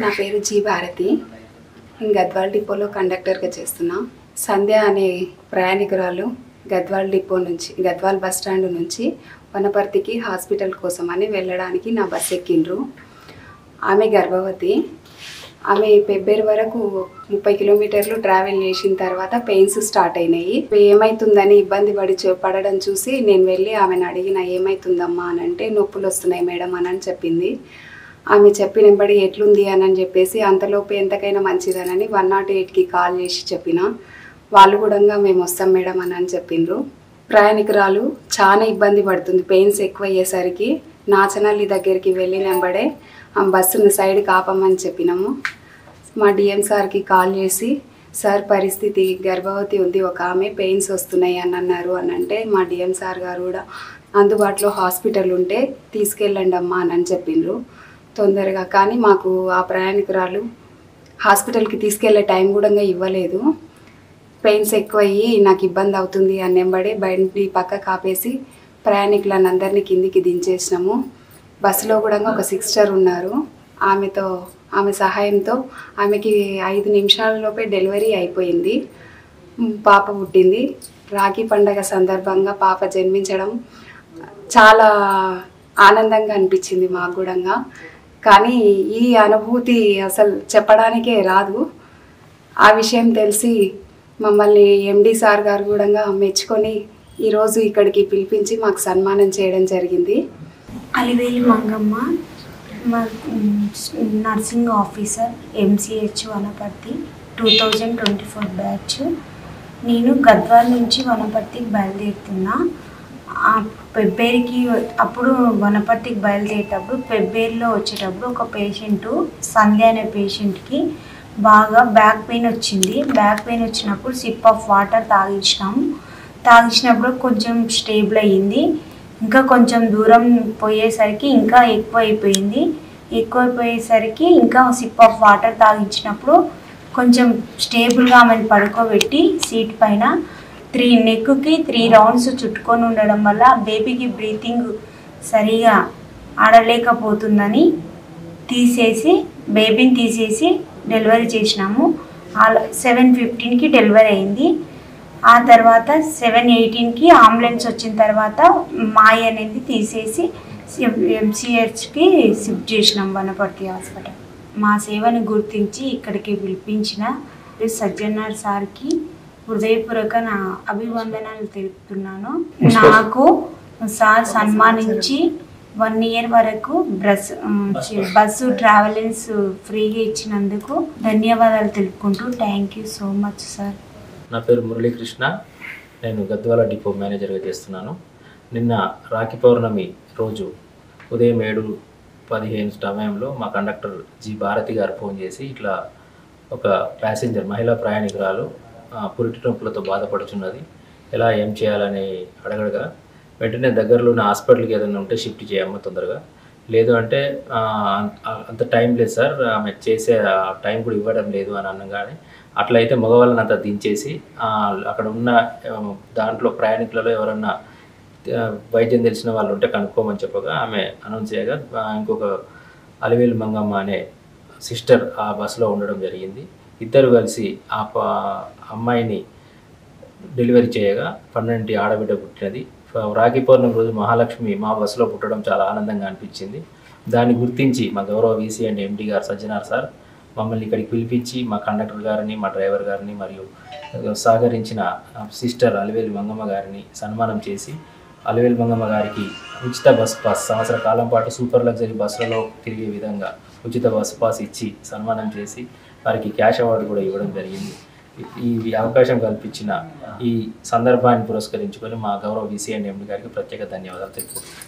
నా పేరు జీ భారతి. నేను గద్వాల్ డిపోలో కండక్టర్గా చేస్తున్నా. సంధ్య అనే ప్రయాణికురాలు గద్వాల్ డిపో నుంచి, గద్వాల్ బస్ స్టాండ్ నుంచి వనపర్తికి హాస్పిటల్ కోసం అని వెళ్ళడానికి నా బస్ ఎక్కిండ్రు. ఆమె గర్భవతి. ఆమె ఫిబ్రవరి వరకు 30 కిలోమీటర్లు ట్రావెల్ చేసిన తర్వాత పెయిన్స్ స్టార్ట్ అయినాయి. ఏమవుతుందని ఇబ్బంది పడడం చూసి నేను వెళ్ళి ఆమెను అడిగిన, ఏమవుతుందమ్మా అని అంటే, నొప్పులు వస్తున్నాయి మేడం అని చెప్పింది. ఆమె చెప్పినబడి ఎట్లుంది అని చెప్పేసి అంతలోపు ఎంతకైనా మంచిదనని 108కి కాల్ చేసి చెప్పిన. వాళ్ళు కూడా మేము వస్తాం మేడం అని చెప్పిండ్రు. ప్రయాణికురాలు చాలా ఇబ్బంది పడుతుంది. పెయిన్స్ ఎక్కువ అయ్యేసరికి నాచనల్లి దగ్గరికి వెళ్ళినబడే ఆ బస్సును సైడ్కి ఆపమని చెప్పినాము. మా డిఎం సార్కి కాల్ చేసి, సార్ పరిస్థితి గర్భవతి ఉంది, ఒక ఆమె పెయిన్స్ వస్తున్నాయి అని అన్నారు అని అంటే, మా డిఎం సార్ గారు కూడా అందుబాటులో హాస్పిటల్ ఉంటే తీసుకెళ్ళండి అమ్మా అని చెప్పిండ్రు తొందరగా. కానీ మాకు ఆ ప్రయాణికురాలు హాస్పిటల్కి తీసుకెళ్లే టైం కూడా ఇవ్వలేదు. పెయిన్స్ ఎక్కువయ్యి నాకు ఇబ్బంది అవుతుంది అని వెంబడే బండి పక్క కాపేసి ప్రయాణికులను అందరినీ కిందికి దించేసినాము. బస్సులో కూడా ఒక సిస్టర్ ఉన్నారు. ఆమె సహాయంతో ఆమెకి 5 నిమిషాలలోపే డెలివరీ అయిపోయింది. పాప పుట్టింది. రాఖీ పండగ సందర్భంగా పాప జన్మించడం చాలా ఆనందంగా అనిపించింది మాకు కూడా. కానీ ఈ అనుభూతి అసలు చెప్పడానికే రాదు. ఆ విషయం తెలిసి మమ్మల్ని ఎండి సార్ గారు కూడా మెచ్చుకొని ఈరోజు ఇక్కడికి పిలిపించి మాకు సన్మానం చేయడం జరిగింది. Alivelu Mangamma, nursing officer, MCH Wanaparthy, 2024 batch. నేను గద్వాల్ నుంచి వనపర్తికి బయలుదేరుతున్నా. ఫిబ్రవరికి అప్పుడు వనపర్తికి బయలుదేరేటప్పుడు ఫిబ్రవరిలో వచ్చేటప్పుడు ఒక పేషెంటు, సంధ్య అనే పేషెంట్కి బాగా బ్యాక్ పెయిన్ వచ్చింది. బ్యాక్ పెయిన్ వచ్చినప్పుడు సిప్ ఆఫ్ వాటర్ తాగించినప్పుడు కొంచెం స్టేబుల్ అయ్యింది. ఇంకా కొంచెం దూరం పోయేసరికి ఇంకా ఎక్కువైపోయేసరికి ఇంకా సిప్ ఆఫ్ వాటర్ తాగించినప్పుడు కొంచెం స్టేబుల్గా ఆమెను పడుకోబెట్టి సీట్ పైన నెక్కి 3 రౌండ్స్ చుట్టుకొని ఉండడం వల్ల బేబీకి బ్రీతింగ్ సరిగా ఆడలేకపోతుందని బేబీని తీసేసి డెలివరీ చేసినాము. 7:15కి డెలివరీ అయింది. ఆ తర్వాత 7:18కి అంబులెన్స్ వచ్చిన తర్వాత మాయ అనేది తీసేసి MCHకి షిఫ్ట్ చేసినాం వనపర్తి హాస్పిటల్. మా సేవను గుర్తించి ఇక్కడికి పిలిపించిన సజ్జనార్ సార్కి హృదయపూర్వక నా అభివందనాలు తెలుపుతున్నాను. నాకు సార్ సన్మానించి 1 ఇయర్ వరకు బస్సు ట్రావెలింగ్స్ ఫ్రీగా ఇచ్చినందుకు ధన్యవాదాలు తెలుపుకుంటూ thank you so much sir. నా పేరు మురళీకృష్ణ. నేను గద్వాల డిపో మేనేజర్గా చేస్తున్నాను. నిన్న రాఖీ పౌర్ణమి రోజు ఉదయం 7:15 సమయంలో మా కండక్టర్ జి భారతి గారు ఫోన్ చేసి, ఇట్లా ఒక ప్యాసింజర్ మహిళా ప్రయాణికురాలు పురిటి నొప్పులతో బాధపడుతున్నది, ఎలా ఏం చేయాలని అడగడగా వెంటనే దగ్గరలో ఉన్న హాస్పిటల్కి ఏదైనా ఉంటే షిఫ్ట్ చేయమ్మా తొందరగా, లేదు అంటే అంత టైం లేదు సార్, ఆమె చేసే టైం కూడా ఇవ్వడం లేదు అని అనగానే, అట్లయితే మగవాళ్ళని అంతా దించేసి అక్కడ ఉన్న దాంట్లో ప్రయాణికులలో ఎవరన్నా వైద్యం తెలిసిన వాళ్ళు ఉంటే కనుక్కోమని చెప్పగా ఆమె అనౌన్స్ చేయగా ఇంకొక అలివేలు మంగమ్మ అనే సిస్టర్ ఆ బస్సులో ఉండడం జరిగింది. ఇద్దరు కలిసి ఆ అమ్మాయిని డెలివరీ చేయగా 12 ఆడబిడ్డ పుట్టినది. రాఖీ పౌర్ణమి రోజు మహాలక్ష్మి మా బస్సులో పుట్టడం చాలా ఆనందంగా అనిపించింది. దాన్ని గుర్తించి మా గౌరవ VC అండ్ MD గారు సజ్జనార్ సార్ మమ్మల్ని ఇక్కడికి పిలిపించి మా కండక్టర్ గారిని, మా డ్రైవర్ గారిని మరియు సహకరించిన సిస్టర్ అలివేలి మంగమ్మ గారిని సన్మానం చేసి, అలివేలి మంగమ్మ గారికి ఉచిత బస్ పాస్, సంవత్సర కాలం పాటు సూపర్ లగ్జరీ బస్సులలో తిరిగే విధంగా ఉచిత బస్ పాస్ ఇచ్చి సన్మానం చేసి వారికి క్యాష్ అవార్డు కూడా ఇవ్వడం జరిగింది. ఈ అవకాశం కల్పించిన ఈ సందర్భాన్ని పురస్కరించుకొని మా గౌరవ VC అండ్ MD గారికి ప్రత్యేక ధన్యవాదాలు తెలుపుతున్నాను.